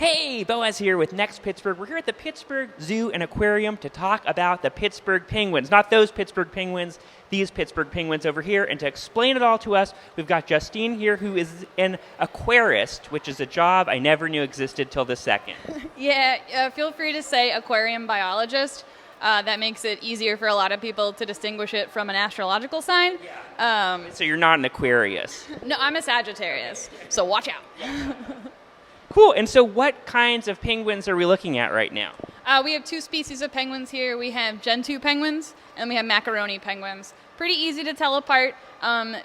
Hey, Boaz here with Next Pittsburgh. We're here at the Pittsburgh Zoo and Aquarium to talk about the Pittsburgh Penguins. Not those Pittsburgh Penguins, these Pittsburgh Penguins over here. And to explain it all to us, we've got Justine here, who is an aquarist, which is a job I never knew existed till this second. Yeah, feel free to say aquarium biologist. That makes it easier for a lot of people to distinguish it from an astrological sign. So you're not an Aquarius. No, I'm a Sagittarius, so watch out. Cool. And so what kinds of penguins are we looking at right now? We have two species of penguins here. We have Gentoo penguins and we have macaroni penguins. Pretty easy to tell apart.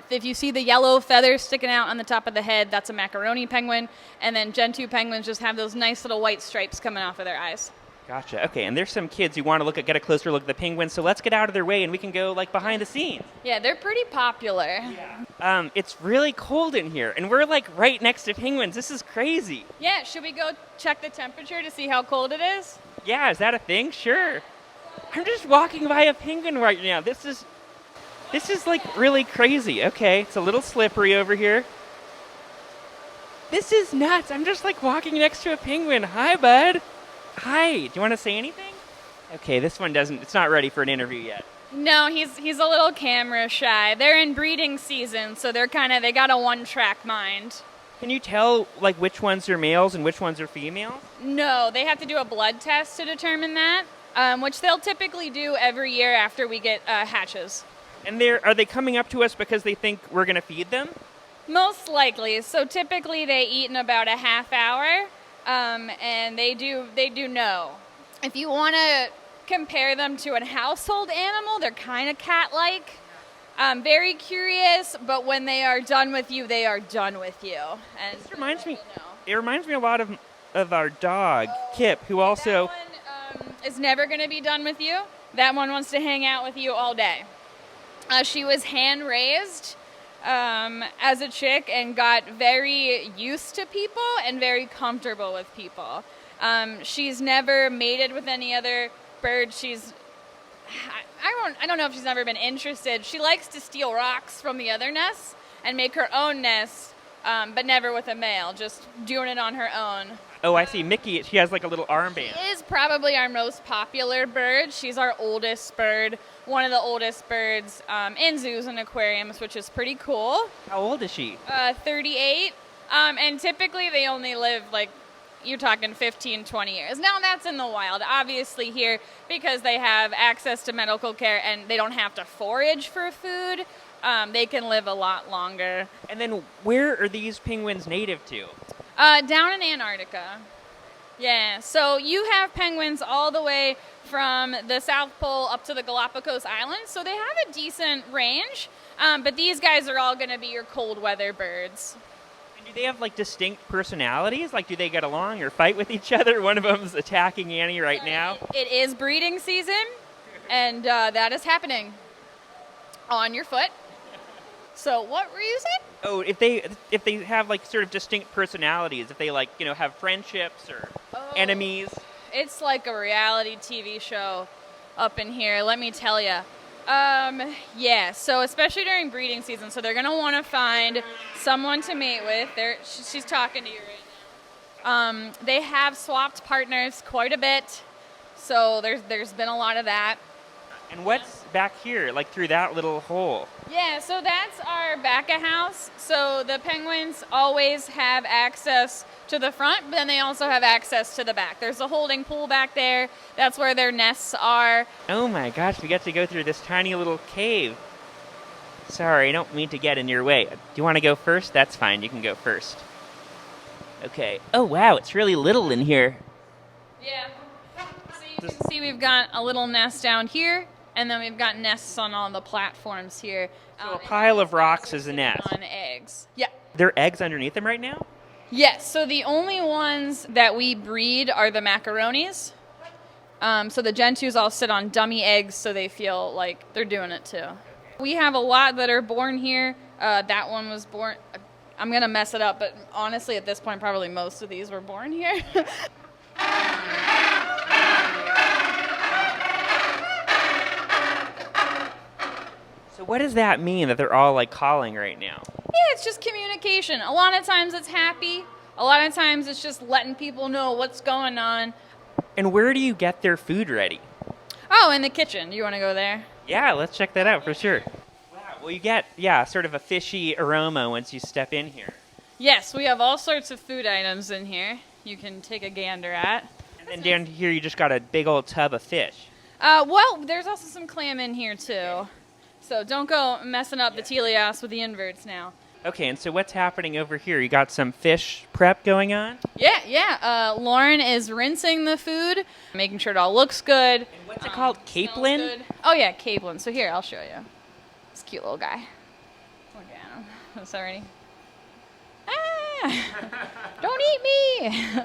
If you see the yellow feathers sticking out on the top of the head, that's a macaroni penguin. And then Gentoo penguins just have those nice little white stripes coming off of their eyes. Gotcha. Okay, and there's some kids who want to get a closer look at the penguins, so let's get out of their way and we can go behind the scenes. Yeah, they're pretty popular. Yeah. It's really cold in here, and we're right next to penguins. This is crazy. Yeah, should we go check the temperature to see how cold it is? Yeah, is that a thing? Sure. I'm just walking by a penguin right now. This is really crazy. Okay, it's a little slippery over here. This is nuts. I'm just walking next to a penguin. Hi, bud. Hi, do you want to say anything? Okay, this one it's not ready for an interview yet. No, he's a little camera shy. They're in breeding season, so they got a one-track mind. Can you tell, which ones are males and which ones are females? No, they have to do a blood test to determine that, which they'll typically do every year after we get hatches. And are they coming up to us because they think we're going to feed them? Most likely. So typically they eat in about a half hour. And they do know. If you want to compare them to a household animal, they're kind of cat-like. Very curious, but when they are done with you, they are done with you. And it reminds me a lot of our dog, Kip, who also... That one is never going to be done with you. That one wants to hang out with you all day. She was hand-raised as a chick and got very used to people and very comfortable with people. She's never mated with any other bird. I don't know if she's never been interested. She likes to steal rocks from the other nests and make her own nest, but never with a male, just doing it on her own. Oh, I see. Mickey, she has a little armband. She is probably our most popular bird. She's our oldest bird, one of the oldest birds in zoos and aquariums, which is pretty cool. How old is she? 38. And typically they only live, you're talking 15, 20 years. Now that's in the wild. Obviously here, because they have access to medical care and they don't have to forage for food, they can live a lot longer. And then where are these penguins native to? Down in Antarctica. Yeah, so you have penguins all the way from the South Pole up to the Galapagos Islands, so they have a decent range, but these guys are all going to be your cold weather birds. And do they have distinct personalities? Do they get along or fight with each other? One of them's attacking Annie right now. It is breeding season, and that is happening on your foot. So what were you saying? Oh, if they have sort of distinct personalities, if they have friendships or enemies. It's like a reality TV show up in here, let me tell you. Yeah, so especially during breeding season, so they're going to want to find someone to mate with. She's talking to you right now. They have swapped partners quite a bit, so there's been a lot of that. And what's back here, through that little hole? Yeah, so that's our back-a-house. So the penguins always have access to the front, but then they also have access to the back. There's a holding pool back there. That's where their nests are. Oh my gosh, we get to go through this tiny little cave. Sorry, I don't mean to get in your way. Do you want to go first? That's fine, you can go first. Okay. Oh wow, it's really little in here. Yeah. So you can see we've got a little nest down here. And then we've got nests on all the platforms here. So a pile of rocks is a nest. On eggs. Yeah. There are eggs underneath them right now? Yes. So the only ones that we breed are the macaronis. So the Gentoos all sit on dummy eggs so they feel like they're doing it too. We have a lot that are born here. That one was born... I'm going to mess it up, but honestly at this point probably most of these were born here. So what does that mean that they're all calling right now? Yeah, it's just communication. A lot of times it's happy. A lot of times it's just letting people know what's going on. And where do you get their food ready? Oh, in the kitchen. Do you want to go there? Yeah, let's check that out for sure. Wow, well you get, sort of a fishy aroma once you step in here. Yes, we have all sorts of food items in here you can take a gander at. And then down here you just got a big old tub of fish. Well, there's also some clam in here too. So don't go messing up the teleos with the inverts now. Okay, and so what's happening over here? You got some fish prep going on? Yeah. Lauren is rinsing the food, making sure it all looks good. And what's it called? Capelin? Oh, yeah, capelin. So here, I'll show you. This cute little guy. Look at him. That's already. Don't eat me!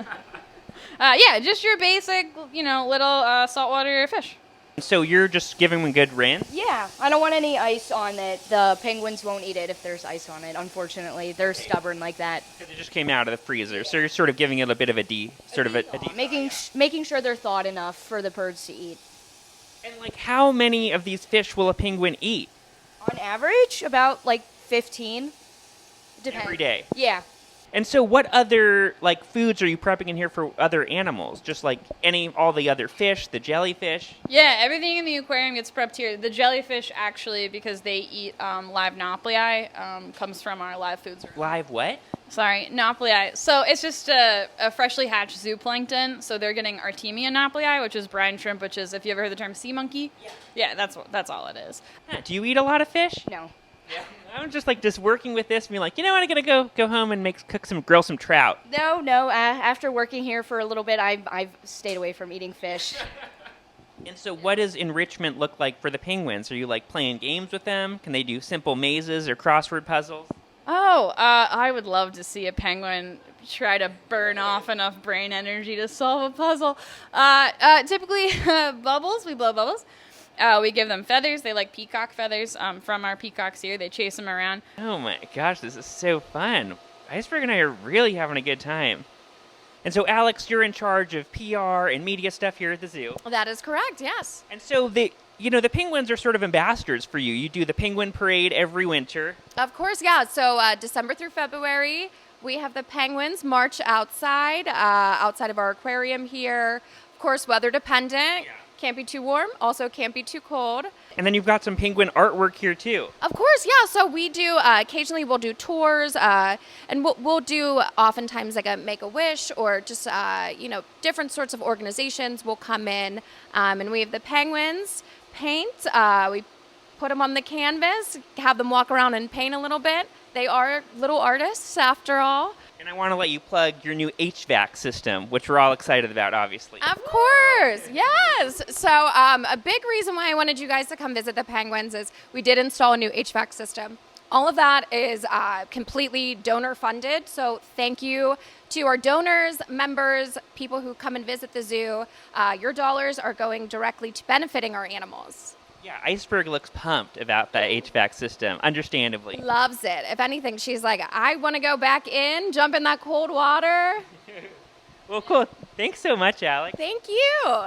Yeah, just your basic, little saltwater fish. So you're just giving them a good rinse? Yeah, I don't want any ice on it. The penguins won't eat it if there's ice on it, unfortunately. They're stubborn like that. Because it just came out of the freezer, so you're sort of giving it a bit of a Making sure they're thawed enough for the birds to eat. And how many of these fish will a penguin eat? On average, about 15. Depends. Every day? Yeah. And so what other foods are you prepping in here for other animals? Just all the other fish, the jellyfish? Yeah, everything in the aquarium gets prepped here. The jellyfish, actually, because they eat live nauplii, comes from our live foods. Live what? Sorry, nauplii. So it's just a freshly hatched zooplankton. So they're getting Artemia nauplii, which is brine shrimp, which is, if you ever heard the term sea monkey? Yeah, that's all it is. Do you eat a lot of fish? No. Yeah. I'm just working with this and being I'm gonna go home and grill some trout. No. After working here for a little bit, I've stayed away from eating fish. And so what does enrichment look like for the penguins? Are you playing games with them? Can they do simple mazes or crossword puzzles? Oh, I would love to see a penguin try to burn off enough brain energy to solve a puzzle. Typically, bubbles. We blow bubbles. We give them feathers. They like peacock feathers from our peacocks here. They chase them around. Oh my gosh, this is so fun. Iceberg and I are really having a good time. And so, Alex, you're in charge of PR and media stuff here at the zoo. That is correct, yes. And so, the penguins are sort of ambassadors for you. You do the penguin parade every winter. Of course, yeah. So December through February, we have the penguins march outside of our aquarium here. Of course, weather dependent. Yeah. Can't be too warm, also can't be too cold. And then you've got some penguin artwork here, too. Of course, yeah. So we do, occasionally we'll do tours, and we'll do oftentimes a Make-A-Wish or just, different sorts of organizations will come in. And we have the penguins paint. We put them on the canvas, have them walk around and paint a little bit. They are little artists, after all. And I want to let you plug your new HVAC system, which we're all excited about, obviously. Of course, yes. So a big reason why I wanted you guys to come visit the penguins is we did install a new HVAC system. All of that is completely donor funded. So thank you to our donors, members, people who come and visit the zoo. Your dollars are going directly to benefiting our animals. Yeah, Iceberg looks pumped about the HVAC system, understandably. Loves it. If anything, she's like, I want to go back in, jump in that cold water. Well, cool. Thanks so much, Alex. Thank you.